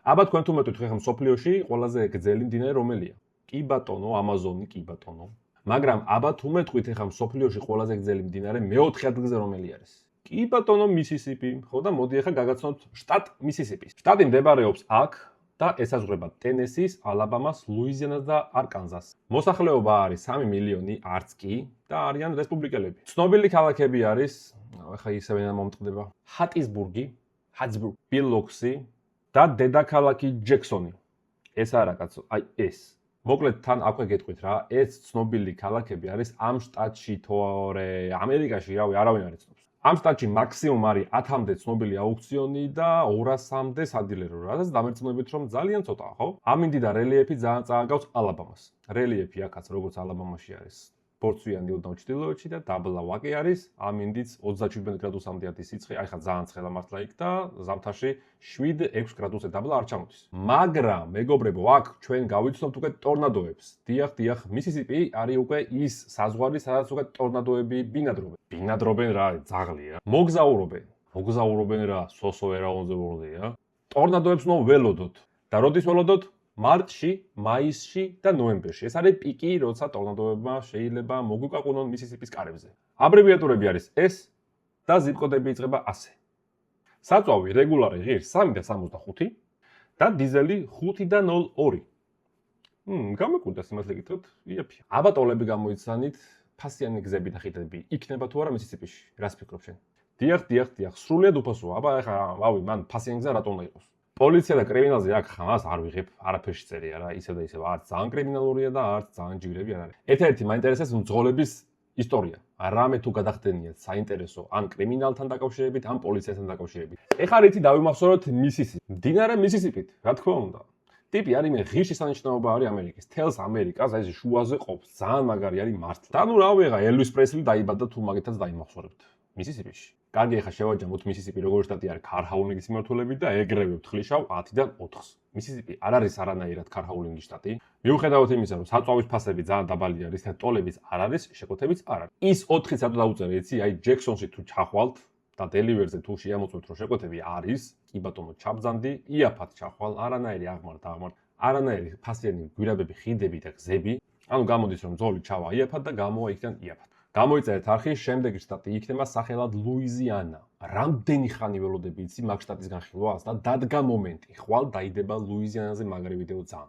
აბა თქვენ თუ მეტყვით ხეხა მსოფლიოში ყველაზე გრძელი მდინარე რომელია? კი ბატონო, ამაზონი, კი ბატონო. მაგრამ აბა თუ მეტყვით ხეხა მსოფლიოში ყველაზე გრძელი მდინარე მეოთხე ადგილზე რომელი არის? კი ბატონო, მისისიპი. ხო და მოდი ახლა გაგაცნობთ შტატ მისისიპის. შტატი მდებარეობს აქ და ესაზღვრება ტენესის, ალაბამას, ლუიზიანას და არკანზას. მოსახლეობა არის 3 მილიონი, არც კი და არიან რესპუბლიკელები. ცნობილი ქალაქები არის, ახლა ისევ მომწყდება, ჰატისბურგი, ბილოქსი და დედაქალაქი ჯექსონი. ეს არა კაცო, აი ეს. მოკლედ თან აქვე გეტყვით რა, ეს ცნობილი ქალაქები არის ამ შტატში თორე ამერიკაში, რავი, არავინ არ იცნობს. ამ შტატში მაქსიმუმ არის 10-მდე ცნობილი აუქციონი და 200-მდე სადილერო, რადგან დამერწმუნებით რომ ძალიან ცოტაა, ხო? ამინდი და რელიეფი ძალიან წააგავს ალაბამას. რელიეფი აქაც როგორც ალაბამაში არის. ბორცვიანი ოდნავ ჩრდილოეთში და დაბლა ვაკე არის, ამინდიც 37 გრადუსამდე არის სიცხე, აი ხა ძალიან ცხელა მართლა იქ და ზამთარში 7-6 გრადუსზე დაბლა არ ჩამოდის. მაგრამ მეგობრებო, აქ ჩვენ გავიცნობთ უკვე ტორნადოებს. დიახ, მისისიპი არის უკვე ის საზღვარი, სადაც უკვე ტორნადოები ბინადრობენ. ბინადრობენ რა, ძაღლია. მოგზაურობენ რა, სოსო ერაონზე ვორდია. ტორნადოებს ნუ ველოდოთ. და როდის ველოდოთ? მარტში, მაისში და ნოემბერში. ეს არის პიკი, როცა ტორნადოებმა შეიძლება მოგვიკვაყუნონ მისისიპის კარებზე. აბრევიატურები არის S და ზიპკოდები იწყება ასე. საწვავი რეგულარი ღირს 3 და 65 და დიზელი 5 და 02. გამეკვირდა სიმართლე გითხრათ, იაფია. აბა ტოლები გამოიცანით, ფასიანი გზები და ხიდები იქნება თუ არა მისისიპიში? რას ფიქრობ შენ? დიახ, სრულიად უფასოა. აბა ეხლა რავი, მან ფასიანი გზა რატომ უნდა იყოს? პოლიცია და კრიმინალზე აქ ხამას არ ვიღებ, არაფერში წერია რა, ისევ და ისევ, არც ძალიან კრიმინალურია და არც ძალიან ჯიგრები არ არის. ერთ-ერთი მაინტერესებს მძღოლების ისტორია. რამე თუ გადახდენიათ საინტერესო ან კრიმინალთან დაკავშირებით, ან პოლიციასთან დაკავშირებით. ეხლა რითი დავიმახსოვროთ მისისიპი. მდინარე მისისიპით, რა თქმა უნდა. ტიპი არის მე ღირსი სანიშნაობა არის ამერიკის. თელს ამერიკას აი ეს შუაზე ყოფს. ძალიან მაგარი არის მართლა. და ნუ რავი ეხა ელვის პრესლი დაიბადა თუ მაგითაც დაიმახსოვრებთ. მისისიპიში. კარგი, ახლა შევაჯამოთ მისისიპი როგორი შტატი არის ქარჰაულინგის მიმართულებით და ეგრევე ვთხრიშავ 10-დან 4-ს. მისისიპი არ არის არანაირად ქარჰაულინგის შტატი. მიუხედავად იმისა, რომ საწვავის ფასები ძალიან დაბალი არის და ტოლებიც არ არის, შეკოთებიც არ არის. ის 4-იც რატო დაუწერე, იცი? აი ჯექსონში თუ ჩახვალთ და დელივერზე თუ შეამოწმოთ რომ შეკოთები არის, კი ბატონო, ჩაბძანდი, იაფად ჩახვალ, არანაირი აღმართ, არანაირი ფასიანი გვირაბები, ხიდები და გზები. ანუ გამოდის რომ ძოლი ჩავა იაფად და გამოვა იქიდან იაფად. გამოიწერეთ არხი, შემდეგი შტატი იქნება სახელად ლუიზიანა. რამდენი ხანი ველოდები იცი მაგ შტატის განხილვას და დადგა მომენტი, ხვალ დაიდება ლუიზიანაზე მაგარი ვიდეო ძალიან.